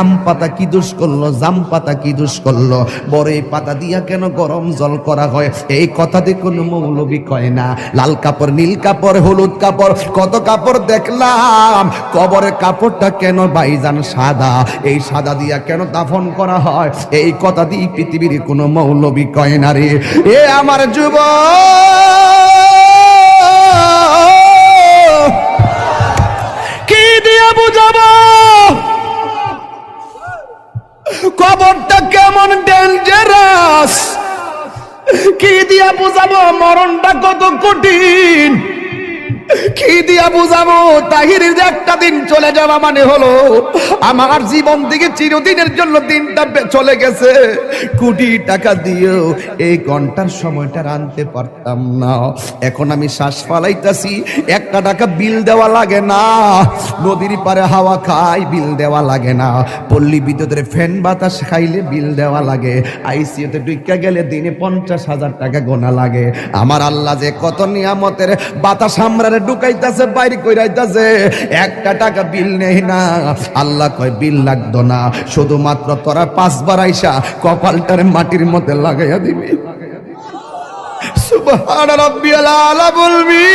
আম পাতা কি দোষ করলো, জাম পাতা কি দোষ করলো, বড়ই পাতা দিয়া কেন গরম জল করা হয়? এই কথা দিয়ে কোনো মৌলবি কয় না। লাল কাপড়, নীল কাপড়, হলুদ কাপড়, কত কাপড় দেখলাম, কবরের কাপড়টা কেন ভাইজান সাদা? এই সাদা দিয়া কেন দাফন করা হয়? এই কথা দিয়ে পৃথিবীর কোনো মৌলবি কয় না রে। এ আমার যুবক, কি দিয়ে বুঝাবো কবরটা কেমন ডেঞ্জারাস? কি দিয়া বুঝাবো মরণটা কত কঠিন? কি দিয়া বুঝাবো তাহিরের যে একটা দিন চলে যাওয়া মানে হলো আমার জীবন থেকে চিরদিনের জন্য দিনটা চলে গেছে। কোটি টাকা দিয়েও এই ঘন্টার সময়টা আনতে পারতাম না। এখন আমি শ্বাস ফালাইতাছি, একটা টাকা বিল দেওয়া লাগে না। নদীর পারে হাওয়া খাই, বিল দেওয়া লাগে না। পল্লী বিদ্যুতের ফ্যান বাতাস খাইলে বিল দেওয়া লাগে। আইসিইউতে ঢুইকা গেলে দিনে 50,000 টাকা গোনা লাগে। আমার আল্লাহ যে কত নিয়ামতের বাতাস আমরারে ঢুকাইতাছে, বাইরে কইরাইতাছে, একটা টাকা বিল নেই না। আল্লাহ কয় বিল লাগতো না, শুধুমাত্র তোরা 5 বার আইসা কপালটারে মাটির মধ্যে লাগাইয়া দিবি। সুবহান রাব্বিয়াল আলা বলবি।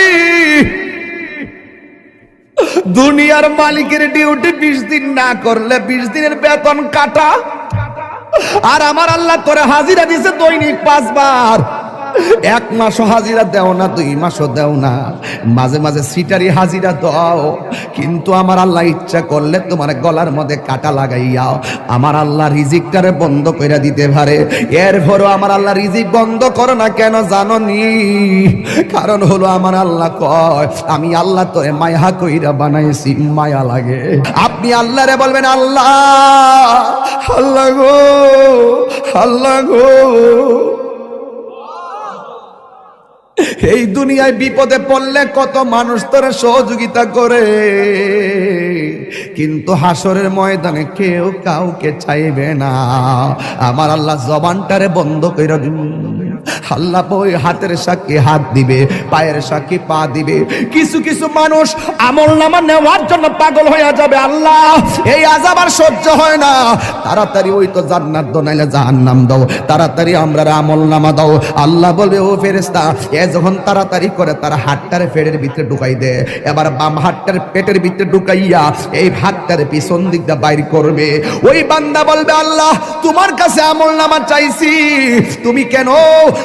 দুনিয়ার মালিকের ডিউটি 20 দিন না করলে 20 দিনের বেতন কাটা। আর আমার আল্লাহ তোরে হাজিরা দিছে দৈনিক 5 বার। 1 মাসও হাজিরা দেও না, 2 মাসও দেও না, মাঝে মাঝে সিটারি হাজিরা দাও। কিন্তু আমার আল্লাহ ইচ্ছা করলে তোমার গলার মধ্যে কাটা লাগাইয়া আমার আল্লাহ রিজিকটারে বন্ধ করে দিতে পারে। এরপরও আমার আল্লাহ রিজিক বন্ধ করো না কেন জানো নি? কারণ হলো আমার আল্লাহ কয় আমি আল্লাহ তোরে মায়া কইরা বানাইছি, মায়া লাগে। আপনি আল্লাহরে বলবেন আল্লাহ, আল্লাহ গো, আল্লাহ গো। এই দুনিয়ায় বিপদে পড়লে কত মানুষ তোরা সহযোগিতা করে, কিন্তু হাসরের ময়দানে কেউ কাউকে চাইবে না। আমার আল্লাহ জবানটারে বন্ধ কইরা দিবেন। আল্লাহ ওই হাতের সাক্ষী হাত দিবে, পায়ের সাক্ষী পা দিবে। কিছু কিছু মানুষ আমলনামা নেওয়ার জন্য পাগল হয়ে যাবে। আল্লাহ এই আযাব আর সহ্য হয় না, তাড়াতাড়ি ওই তো জান্নাত দাও নাইলে জাহান্নাম দাও, তাড়াতাড়ি আমরা আমলনামা দাও। আল্লাহ বলবে ও ফেরেশতা, এ যখন তাড়াতাড়ি করে তার হাতটারে পেটের ভিতরে ঢুকাই দে। এবার বাম হাতটার পেটের ভিতরে ঢুকাইয়া এই হাতটারে পিছন দিক দিয়ে বাইর করবে। ওই বান্দা বলবে আল্লাহ তোমার কাছে আমলনামা চাইছি, তুমি কেন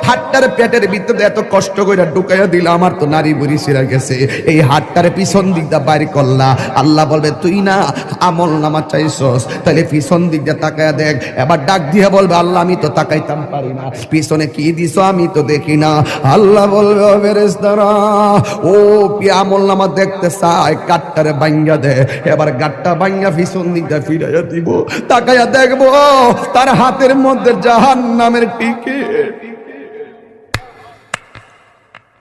হাতটার পেটের ভিতরে এত কষ্ট করে ঢুকাইয়া দিলা? আমার তো নারী বুড়ি ছিঁড়া গেছে, এই হাতটারে পিছন দিক দিয়ে বাইর করলা। আল্লাহ বলবে তুই না আমলনামা চাইছস, তাহলে পিছন দিক দিয়ে তাকায়া দেখ। এবার ডাক দিয়ে বলবে আল্লাহ আমি তো তাকাইতাম পারি না, পিছনে কি দিছো আমি তো দেখি না। আল্লাহ বলবে ও ফেরেশতারা, ও আমলনামা দেখতে চায়, গাটটারে ভাঙ্গা দে। এবার গাটটা ভাঙ্গা পিছন দিক দিয়ে ফিরাইয়া দিব, তাকায়া দেখবো তার হাতের মধ্যে জাহান্নামের টিকিট।